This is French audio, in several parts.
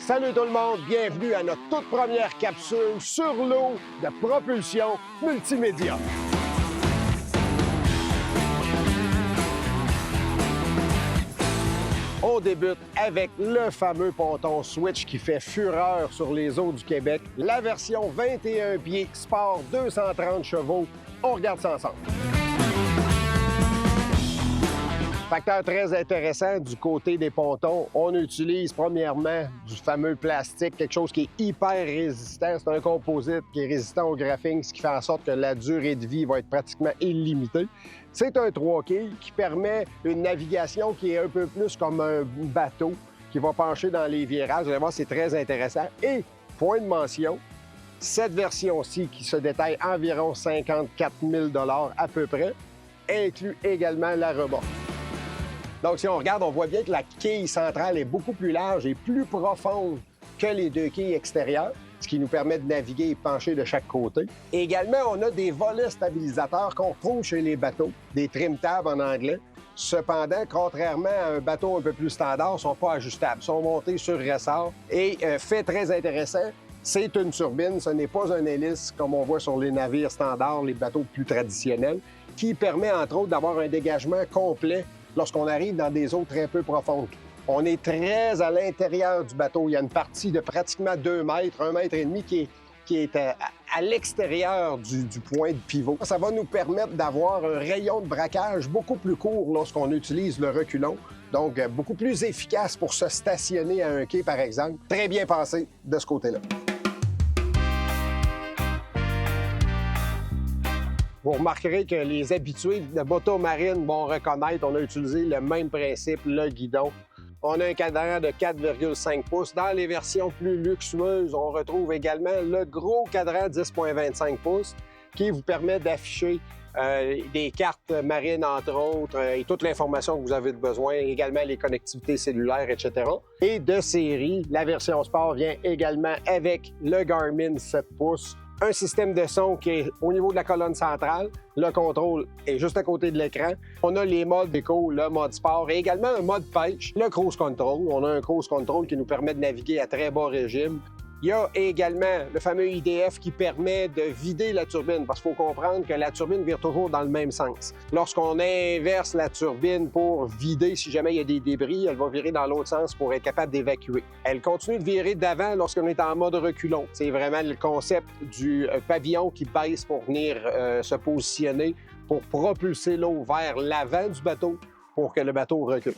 Salut tout le monde, bienvenue à notre toute première capsule sur l'eau de propulsion multimédia. On débute avec le fameux ponton Switch qui fait fureur sur les eaux du Québec, la version 21 pieds Sport 230 chevaux. On regarde ça ensemble. Facteur très intéressant du côté des pontons, on utilise premièrement du fameux plastique, quelque chose qui est hyper résistant. C'est un composite qui est résistant au graphing, ce qui fait en sorte que la durée de vie va être pratiquement illimitée. C'est un 3 quilles qui permet une navigation qui est un peu plus comme un bateau qui va pencher dans les virages. Vous allez voir, c'est très intéressant. Et, point de mention, cette version-ci qui se détaille environ 54 000 $ à peu près, inclut également la remorque. Donc, si on regarde, on voit bien que la quille centrale est beaucoup plus large et plus profonde que les deux quilles extérieures, ce qui nous permet de naviguer et pencher de chaque côté. Et également, on a des volets stabilisateurs qu'on trouve chez les bateaux, des trim tabs en anglais. Cependant, contrairement à un bateau un peu plus standard, ils ne sont pas ajustables, ils sont montés sur ressort. Et fait très intéressant, c'est une turbine, ce n'est pas un hélice comme on voit sur les navires standards, les bateaux plus traditionnels, qui permet entre autres d'avoir un dégagement complet lorsqu'on arrive dans des eaux très peu profondes. On est très à l'intérieur du bateau. Il y a une partie de pratiquement 2 mètres, 1,5 mètre qui est à l'extérieur du point de pivot. Ça va nous permettre d'avoir un rayon de braquage beaucoup plus court lorsqu'on utilise le reculon. Donc, beaucoup plus efficace pour se stationner à un quai, par exemple. Très bien pensé de ce côté-là. Vous remarquerez que les habitués de moto marine vont reconnaître, on a utilisé le même principe, le guidon. On a un cadran de 4,5 pouces. Dans les versions plus luxueuses, on retrouve également le gros cadran 10,25 pouces qui vous permet d'afficher des cartes marines, entre autres, et toute l'information que vous avez besoin, également les connectivités cellulaires, etc. Et de série, la version Sport vient également avec le Garmin 7 pouces. Un système de son qui est au niveau de la colonne centrale. Le contrôle est juste à côté de l'écran. On a les modes éco, le mode sport et également un mode pêche, le cruise control. On a un cruise control qui nous permet de naviguer à très bas régime. Il y a également le fameux IDF qui permet de vider la turbine parce qu'il faut comprendre que la turbine vire toujours dans le même sens. Lorsqu'on inverse la turbine pour vider, si jamais il y a des débris, elle va virer dans l'autre sens pour être capable d'évacuer. Elle continue de virer d'avant lorsqu'on est en mode reculon. C'est vraiment le concept du pavillon qui baisse pour venir se positionner pour propulser l'eau vers l'avant du bateau pour que le bateau recule.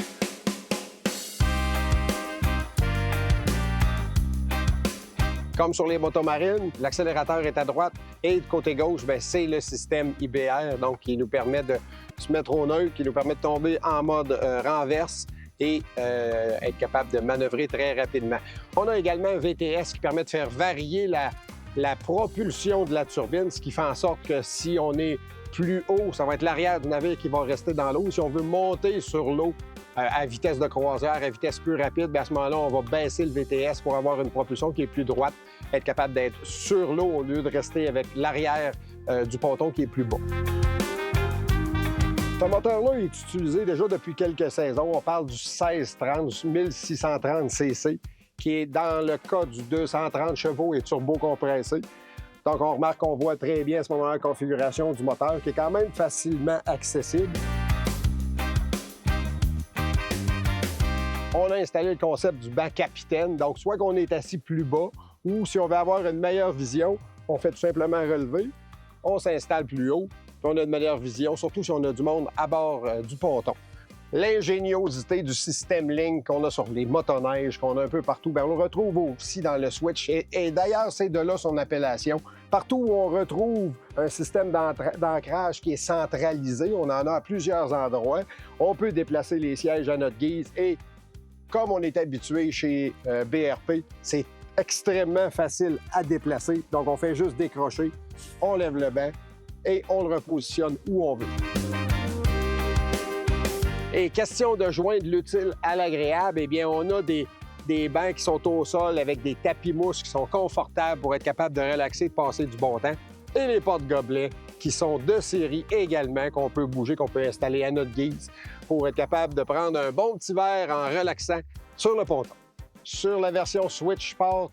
Comme sur les motos marines, l'accélérateur est à droite et de côté gauche, c'est le système IBR, donc qui nous permet de se mettre au neutre, qui nous permet de tomber en mode renverse et être capable de manœuvrer très rapidement. On a également un VTS qui permet de faire varier la propulsion de la turbine, ce qui fait en sorte que si on est plus haut, ça va être l'arrière du navire qui va rester dans l'eau. Si on veut monter sur l'eau, à vitesse de croisière, à vitesse plus rapide, à ce moment-là, on va baisser le VTS pour avoir une propulsion qui est plus droite, être capable d'être sur l'eau au lieu de rester avec l'arrière du ponton qui est plus bas. Ce moteur-là est utilisé déjà depuis quelques saisons. On parle du 1630, du 1630 cc, qui est dans le cas du 230 chevaux et turbo-compressé. Donc, on remarque qu'on voit très bien à ce moment-là la configuration du moteur, qui est quand même facilement accessible. On a installé le concept du banc capitaine, donc soit qu'on est assis plus bas ou si on veut avoir une meilleure vision, on fait tout simplement relever, on s'installe plus haut, puis on a une meilleure vision, surtout si on a du monde à bord du ponton. L'ingéniosité du système Link qu'on a sur les motoneiges, qu'on a un peu partout, on le retrouve aussi dans le Switch et d'ailleurs, c'est de là son appellation. Partout où on retrouve un système d'ancrage qui est centralisé, on en a à plusieurs endroits, on peut déplacer les sièges à notre guise et comme on est habitué chez BRP, c'est extrêmement facile à déplacer. Donc, on fait juste décrocher, on lève le banc et on le repositionne où on veut. Et question de joindre l'utile à l'agréable, eh bien, on a des bancs qui sont au sol avec des tapis mousse qui sont confortables pour être capable de relaxer et de passer du bon temps. Et les porte-gobelets qui sont de série également, qu'on peut bouger, qu'on peut installer à notre guise pour être capable de prendre un bon petit verre en relaxant sur le ponton. Sur la version Switch Sport,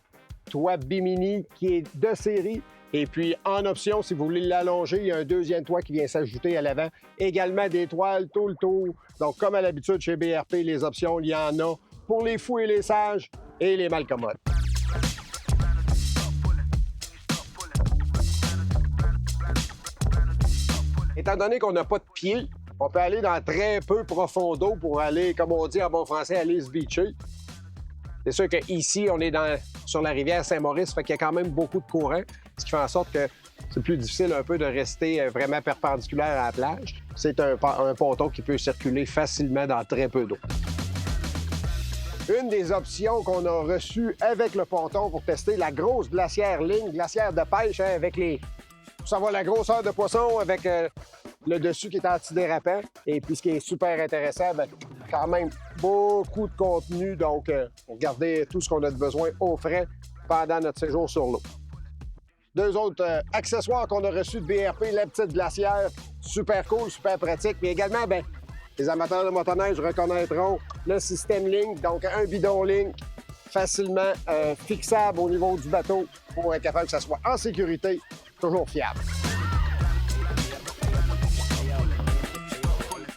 toit Bimini qui est de série. Et puis, en option, si vous voulez l'allonger, il y a un deuxième toit qui vient s'ajouter à l'avant. Également des toiles tout le tour. Donc, comme à l'habitude chez BRP, les options, il y en a pour les fous et les sages et les malcommodes. Étant donné qu'on n'a pas de pied, on peut aller dans très peu profond d'eau pour aller, comme on dit en bon français, aller se beacher. C'est sûr qu'ici, on est sur la rivière Saint-Maurice, fait qu'il y a quand même beaucoup de courant, ce qui fait en sorte que c'est plus difficile un peu de rester vraiment perpendiculaire à la plage. C'est un ponton qui peut circuler facilement dans très peu d'eau. Une des options qu'on a reçues avec le ponton pour tester la grosse glacière ligne, glacière de pêche, hein, avec pour savoir la grosseur de poisson, avec le dessus qui est antidérapant. Et puis, ce qui est super intéressant, bien, quand même beaucoup de contenu. Donc, regardez tout ce qu'on a de besoin au frais pendant notre séjour sur l'eau. Deux autres accessoires qu'on a reçus de BRP, la petite glacière, super cool, super pratique. Mais également, bien, les amateurs de motoneige reconnaîtront le système Link, donc un bidon Link facilement fixable au niveau du bateau pour être capable que ça soit en sécurité, toujours fiable.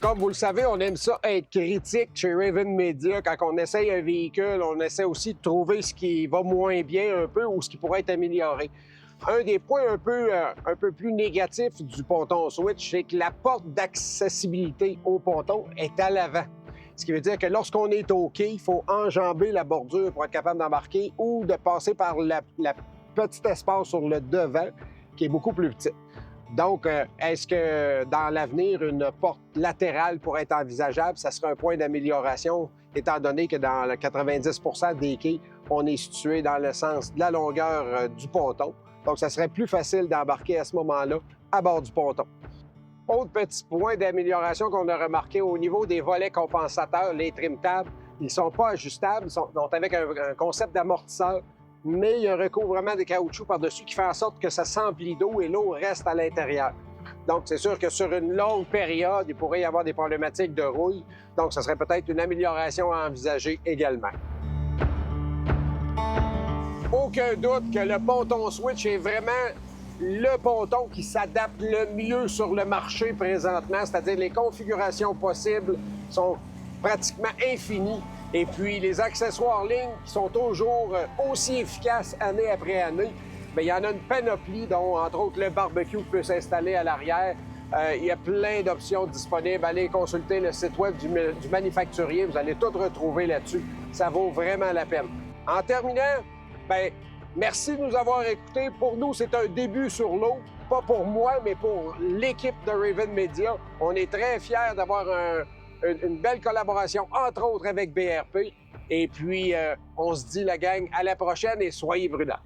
Comme vous le savez, on aime ça être critique chez Raven Media. Quand on essaye un véhicule, on essaie aussi de trouver ce qui va moins bien un peu ou ce qui pourrait être amélioré. Un des points un peu plus négatifs du ponton Switch, c'est que la porte d'accessibilité au ponton est à l'avant. Ce qui veut dire que lorsqu'on est au quai, il faut enjamber la bordure pour être capable d'embarquer ou de passer par la petite espace sur le devant, qui est beaucoup plus petite. Donc, est-ce que dans l'avenir, une porte latérale pourrait être envisageable? Ça serait un point d'amélioration, étant donné que dans le 90 des quais, on est situé dans le sens de la longueur du ponton. Donc, ça serait plus facile d'embarquer à ce moment-là à bord du ponton. Autre petit point d'amélioration qu'on a remarqué au niveau des volets compensateurs, les trim tabs, ils ne sont pas ajustables, ils sont avec un concept d'amortisseur, mais il y a un recouvrement de caoutchouc par-dessus qui fait en sorte que ça s'emplit d'eau et l'eau reste à l'intérieur. Donc, c'est sûr que sur une longue période, il pourrait y avoir des problématiques de rouille. Donc, ce serait peut-être une amélioration à envisager également. Aucun doute que le ponton Switch est vraiment le ponton qui s'adapte le mieux sur le marché présentement, c'est-à-dire les configurations possibles sont pratiquement infinies. Et puis les accessoires lignes qui sont toujours aussi efficaces année après année, bien, il y en a une panoplie, dont entre autres le barbecue peut s'installer à l'arrière. Il y a plein d'options disponibles. Allez consulter le site web du manufacturier, vous allez tout retrouver là-dessus. Ça vaut vraiment la peine. En terminant, bien, merci de nous avoir écoutés. Pour nous, c'est un début sur l'eau. Pas pour moi, mais pour l'équipe de Raven Media. On est très fiers d'avoir une belle collaboration, entre autres avec BRP. Et puis, on se dit, la gang, à la prochaine et soyez prudents.